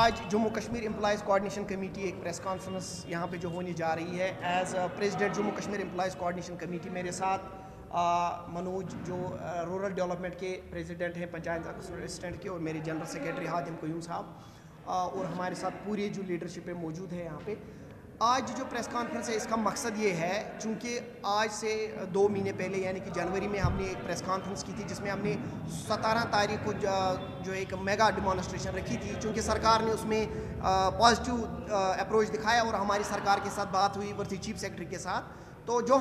آج Jammu Kashmir employees coordination committee ایک press conference یہاں پہ جو ہونی جا رہی ہے as president Jammu Kashmir employees coordination committee میرے ساتھ منوج جو رورل ڈیولپمنٹ کے پریزیڈنٹ ہیں پنچایت اسسٹنٹ کے اور میرے جنرل سیکریٹری ہادم قیوم صاحب اور ہمارے ساتھ پوری جو لیڈرشپ ہے موجود ہے یہاں پہ. آج جو پریس کانفرنس ہے اس کا مقصد یہ ہے چونکہ آج سے 2 مہینے پہلے یعنی کہ جنوری میں ہم نے ایک پریس کانفرنس کی تھی جس میں ہم نے 17 تاریخ کو جو ایک میگا ڈیمانسٹریشن رکھی تھی چونکہ سرکار نے اس میں پازیٹیو اپروچ دکھایا اور ہماری سرکار کے ساتھ بات ہوئی ورثی چیف سیکرٹری کے ساتھ. تو جو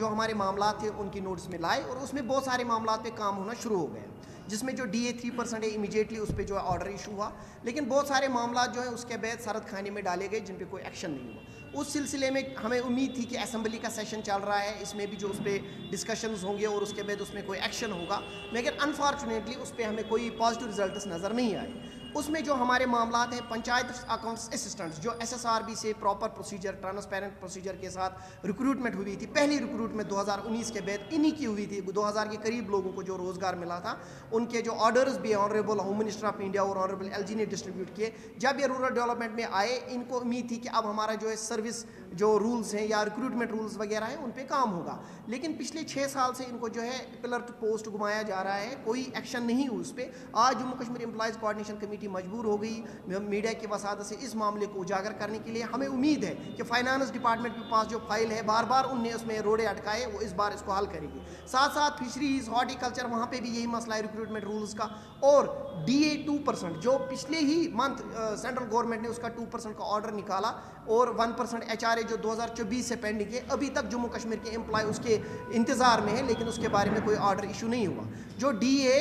ہمارے معاملات تھے ان کی نوٹس میں لائے اور اس میں بہت سارے معاملات پہ کام ہونا شروع ہو گئے جس میں جو DA 3% ہے امیجیٹلی اس پہ جو آرڈر ایشو ہوا لیکن بہت سارے معاملات جو ہیں اس کے بعد سرد خانے میں ڈالے گئے جن پہ کوئی ایکشن نہیں ہوا. اس سلسلے میں ہمیں امید تھی کہ اسمبلی کا سیشن چل رہا ہے اس میں بھی جو اس پہ ڈسکشنز ہوں گے اور اس کے بعد اس میں کوئی ایکشن ہوگا مگر انفارچونیٹلی اس پہ ہمیں کوئی پازیٹیو رزلٹس نظر نہیں آئے. اس میں جو ہمارے معاملات ہیں پنچایت اکاؤنٹس اسسٹنٹس جو SSRB سے پراپر پروسیجر ٹرانسپیرنٹ پروسیجر کے ساتھ ریکروٹمنٹ ہوئی تھی پہلی ریکروٹمنٹ 2019 کے بعد انہی کی ہوئی تھی 2000 کے قریب لوگوں کو جو روزگار ملا تھا ان کے جو آرڈرز بھی honourable home minister of India اور آنریبل LG نے ڈسٹریبیوٹ کیے. جب یہ رورل ڈیولپمنٹ میں آئے ان کو امید تھی کہ اب ہمارا جو ہے سروس جو رولز ہیں یا ریکروٹمنٹ رولز وغیرہ ہیں ان پہ کام ہوگا لیکن پچھلے 6 سال سے ان کو جو ہے پلر ٹو پوسٹ گھمایا جا رہا ہے کوئی ایکشن نہیں ہوا اس پہ. آج Jammu Kashmir employees coordination committee مجبور ہو گئی میڈیا کی وساطت سے اس معاملے کو اجاگر کرنے کے لیے. ہمیں امید ہے کہ فائنانس ڈپارٹمنٹ کے پاس جو فائل ہے بار بار ان نے اس میں روڑے اٹکائے وہ اس بار اس کو حل کرے گی. ساتھ ساتھ فشریز ہارٹیکلچر وہاں پہ بھی یہی مسئلہ ہے ریکروٹمنٹ رولز کا اور DA 2% جو پچھلے ہی منتھ سینٹرل گورنمنٹ نے اس کا 2% کا آرڈر نکالا اور 1% HRA جو 2024 سے پینڈنگ ہے ابھی تک جموں کشمیر کے امپلائی اس کے انتظار میں ہے لیکن اس کے بارے میں کوئی آرڈر ایشو نہیں ہوا. جو DA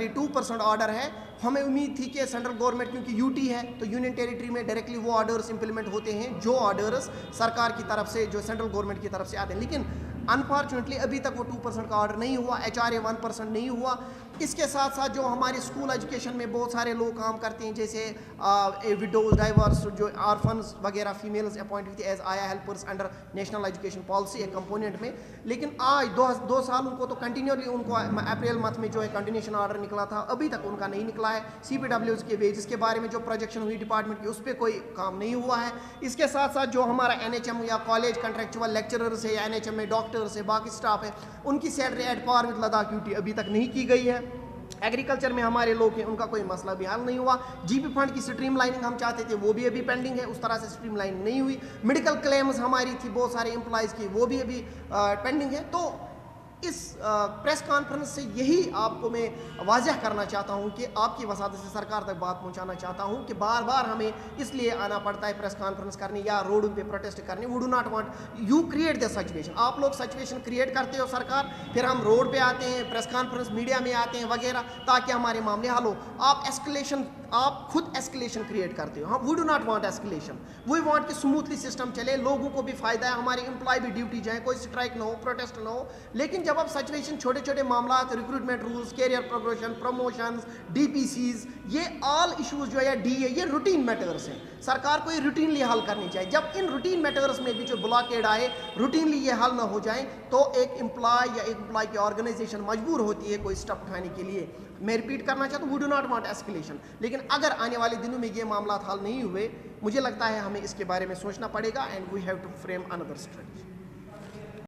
2% آرڈر ہے ہمیں امید تھی کہ سینٹرل گورنمنٹ کیونکہ UT ہے تو یونین ٹیریٹری میں ڈائریکٹلی وہ آرڈرز امپلیمنٹ ہوتے ہیں جو آرڈرز سرکار کی طرف سے جو سینٹرل گورنمنٹ کی طرف سے آتے ہیں لیکن انفارچونیٹلی ابھی تک وہ 2% کا آرڈر نہیں ہوا HRA 1% نہیں ہوا. اس کے ساتھ ساتھ جو ہمارے اسکول ایجوکیشن میں بہت سارے لوگ کام کرتے ہیں جیسے وڈوز ڈائیورس جو آرفنز وغیرہ فیمیلز اپوائنٹ ہوئی تھی ایز آیا helpers under national education policy ایک کمپوننٹ میں لیکن آج 2 سال ان کو تو کنٹینیولی ان کو اپریل منتھ میں جو ہے کنٹینیوشن آرڈر نکلا تھا ابھی تک ان کا نہیں نکلا ہے. CPWs کے ویجز کے بارے میں جو پروجیکشن ہوئی ڈپارٹمنٹ کی اس پہ کوئی کام نہیں ہوا ہے. اس کے ساتھ ساتھ جو ہمارا NHM یا کالج کنٹریکچوئل لیکچررز ہے یا NHM میں ڈاکٹرز ہے باقی سٹاف ہے ان کی salary at par with Ladakh UT ابھی تک نہیں کی گئی ہے. ایگریکلچر میں ہمارے لوگ ہیں ان کا کوئی مسئلہ بھی حل نہیں ہوا. GP فنڈ کی سٹریم لائننگ ہم چاہتے تھے وہ بھی ابھی پینڈنگ ہے اس طرح سے سٹریم لائننگ نہیں ہوئی. میڈیکل کلیمز ہماری تھی بہت سارے امپلائز کی وہ بھی ابھی پینڈنگ ہے. تو اس پریس کانفرنس سے یہی آپ کو میں واضح کرنا چاہتا ہوں کہ آپ کی وساطت سے سرکار تک بات پہنچانا چاہتا ہوں کہ بار بار ہمیں اس لیے آنا پڑتا ہے پریس کانفرنس کرنے یا روڈوں پہ پروٹیسٹ کرنے. We do not want you create the situation. آپ لوگ سچویشن کریٹ کرتے ہو سرکار پھر ہم روڈ پہ آتے ہیں پریس کانفرنس میڈیا میں آتے ہیں وغیرہ تاکہ ہمارے معاملے حل ہو. آپ خود ایسکلیشن کریٹ کرتے ہو. We do not want escalation. We want کہ اسموتھلی سسٹم چلے لوگوں کو بھی فائدہ ہے ہمارے امپلائی بھی ڈیوٹی جائیں کوئی اسٹرائک نہ ہو پروٹیسٹ نہ ہو. لیکن جب اب سچویشن چھوٹے چھوٹے معاملات recruitment rules career progression promotions DPCs یہ آل ایشوز جو ہے DA یہ روٹین میٹرز ہیں سرکار کو یہ روٹینلی حل کرنی چاہیے. جب ان روٹین میٹرز میں بھی جو بلاکیڈ آئے روٹینلی یہ حل نہ ہو جائیں تو ایک امپلائی یا ایک امپلائی کی آرگنائزیشن مجبور ہوتی ہے کوئی اسٹیپ اٹھانے کے لیے. میں ریپیٹ کرنا چاہتا ہوں we do not want escalation. لیکن اگر آنے والے دنوں میں یہ معاملات حل نہیں ہوئے مجھے لگتا ہے ہمیں اس کے بارے میں سوچنا پڑے گا and we have to frame اندر اسٹریٹجی.